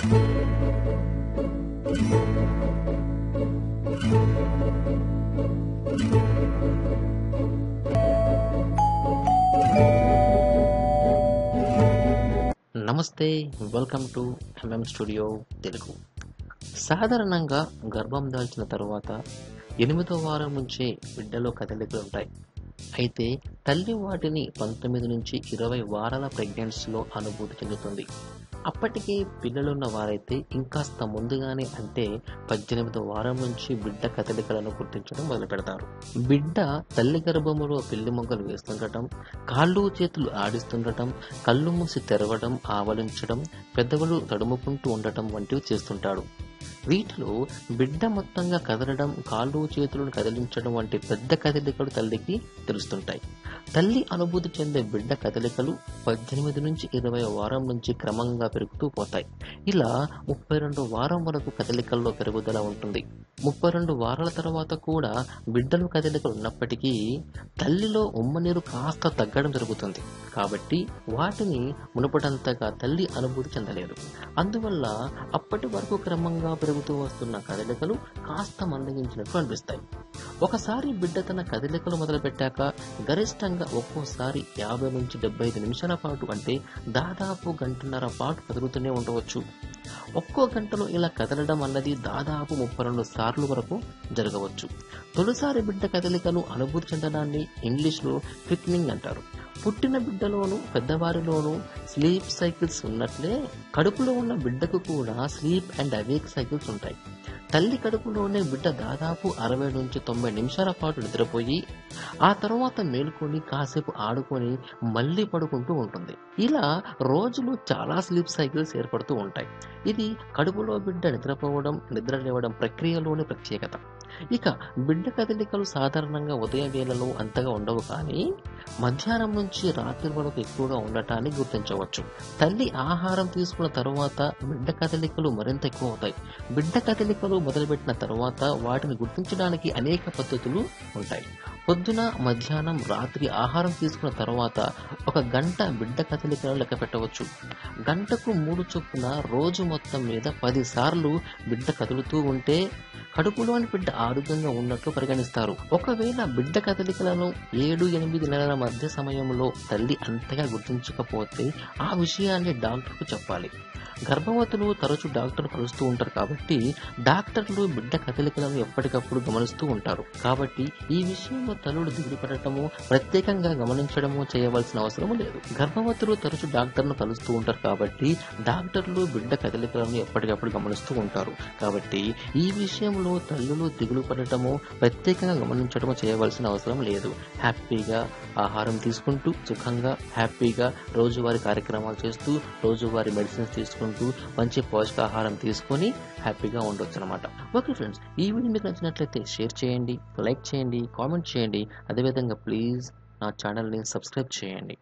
నమస్తే, welcome to studio Telugu. సాధారణంగా గర్భం దాల్చిన తరువాత 8వ వారం నుంచే బిడ్డలో కదలికలు ఉంటాయి. అయితే తల్లి వాటిని 19 నుంచి 20 వారాల ప్రెగ్నెన్సీలో అనుభూతి చెందుతుంది. అప్పటికే పిల్లలున్న వారైతే ఇంకాస్త ముందుగానే, అంటే 18వ వారం నుంచి బిడ్డ కదలికలను గుర్తించడం మొదలు పెడతారు. బిడ్డ తల్లి గర్భములో పిల్లి మొగ్గలు వేస్తుండటం, కాళ్ళు చేతులు ఆడిస్తుండటం, కళ్ళు మూసి తెరవడం, ఆవలించడం, పెదవులు తడుముకుంటూ ఉండటం వంటివి చేస్తుంటాడు. వీటిలో బిడ్డ మొత్తంగా కదలడం, కాళ్ళు చేతులను కదిలించడం వంటి పెద్ద కదలికలు తల్లికి తెలుస్తుంటాయి. తల్లి అనుభూతి చెందే బిడ్డ కదలికలు 18 నుంచి 20 వారం నుంచి క్రమంగా పెరుగుతూ పోతాయి. ఇలా 32 వారం వరకు కదలికల్లో పెరుగుదల ఉంటుంది. 32 వారాల తర్వాత కూడా బిడ్డలు కదలికలు ఉన్నప్పటికీ తల్లిలో ఉమ్మనీరు కాస్త తగ్గడం జరుగుతుంది. కాబట్టి వాటిని మునుపటంతగా తల్లి అనుభూతి చెందలేదు. అందువల్ల అప్పటి వరకు క్రమంగా పెరుగుతూ వస్తున్న కదలికలు కాస్త మందగించినట్లు అనిపిస్తాయి. ఒకసారి బిడ్డ తన కదలికలు మొదలుపెట్టాక గరిష్టంగా ఒక్కోసారి 50 నుంచి 75 నిమిషాల పాటు, అంటే దాదాపు గంటన్నర పాటు కదులుతూనే ఉండవచ్చు. ఒక్కో గంటలో ఇలా కదలడం అన్నది దాదాపు 32 సార్లు వరకు జరగవచ్చు. తొలిసారి బిడ్డ కదలికను అనుభూతి చెందడాన్ని ఇంగ్లీష్లో క్విక్నింగ్ అంటారు. పుట్టిన బిడ్డలోనూ పెద్దవారిలోనూ స్లీప్ సైకిల్స్ ఉన్నట్లే కడుపులో ఉన్న బిడ్డకు కూడా స్లీప్ అండ్ అవేక్ సైకిల్స్ ఉంటాయి. తల్లి కడుపులోనే బిడ్డ దాదాపు 60 నుంచి 90 నిమిషాల పాటు నిద్రపోయి ఆ తర్వాత మేలుకొని కాసేపు ఆడుకొని మళ్ళీ పడుకుంటూ ఉంటుంది. ఇలా రోజులు చాలా స్లీప్ సైకిల్స్ ఏర్పడుతూ ఉంటాయి. ఇది కడుపులో బిడ్డ నిద్రపోవడం, నిద్ర లేవడం ప్రక్రియలోని ప్రత్యేకత. ఇక బిడ్డ కదలికలు సాధారణంగా ఉదయ వేళలో అంతగా ఉండవు, కానీ మధ్యాహ్నం నుంచి రాత్రి వరకు ఎక్కువగా ఉండటాన్ని గుర్తించవచ్చు. తల్లి ఆహారం తీసుకున్న తరువాత బిడ్డ కదలికలు మరింత ఎక్కువ అవుతాయి. బిడ్డ కదలికలు మొదలుపెట్టిన తరువాత వాటిని గుర్తించడానికి అనేక పద్ధతులు ఉంటాయి. పొద్దున, మధ్యాహ్నం, రాత్రి ఆహారం తీసుకున్న తరువాత 1 గంట బిడ్డ కదలికలను లెక్క పెట్టవచ్చు. గంటకు 3 చొప్పున రోజు మొత్తం మీద 10 సార్లు బిడ్డ కదులుతూ ఉంటే కడుపులోని బిడ్డ ఆరోగ్యంగా ఉన్నట్లు పరిగణిస్తారు. ఒకవేళ బిడ్డ కదలికలను 7-8 నెలల మధ్య సమయంలో తల్లి అంతగా గుర్తించకపోతే ఆ విషయాన్ని డాక్టర్కు చెప్పాలి. గర్భవతులు తరచూ డాక్టర్ కలుస్తూ ఉంటారు కాబట్టి డాక్టర్లు బిడ్డ కదలికలను ఎప్పటికప్పుడు గమనిస్తూ ఉంటారు. కాబట్టి ఈ విషయంలో తల్లులు దిగులు పడటము, ప్రత్యేకంగా గమనించడము చేయవలసిన అవసరం లేదు. గర్భవతులు తరచూ డాక్టర్ను కలుస్తూ ఉంటారు కాబట్టి డాక్టర్లు బిడ్డ కదలికలను ఎప్పటికప్పుడు గమనిస్తూ ఉంటారు. కాబట్టి ఈ విషయంలో తల్లులు దిగులు పడటము, ప్రత్యేకంగా గమనించడము చేయవలసిన అవసరం లేదు. హ్యాపీగా ఆహారం తీసుకుంటూ, సుఖంగా హ్యాపీగా రోజువారీ కార్యక్రమాలు చేస్తూ, రోజువారీ మెడిసిన్స్ తీసుకుంటూ, మంచి పౌష్టికాహారం తీసుకొని హ్యాపీగా ఉండొచ్చు అనమాట. ఓకే ఫ్రెండ్స్, ఈ వీడియో మీకు నచ్చినట్లయితే షేర్ చేయండి, లైక్ చేయండి, కామెంట్ చేయండి. అదేవిధంగా ప్లీజ్ నా ఛానల్ని సబ్స్క్రైబ్ చేయండి.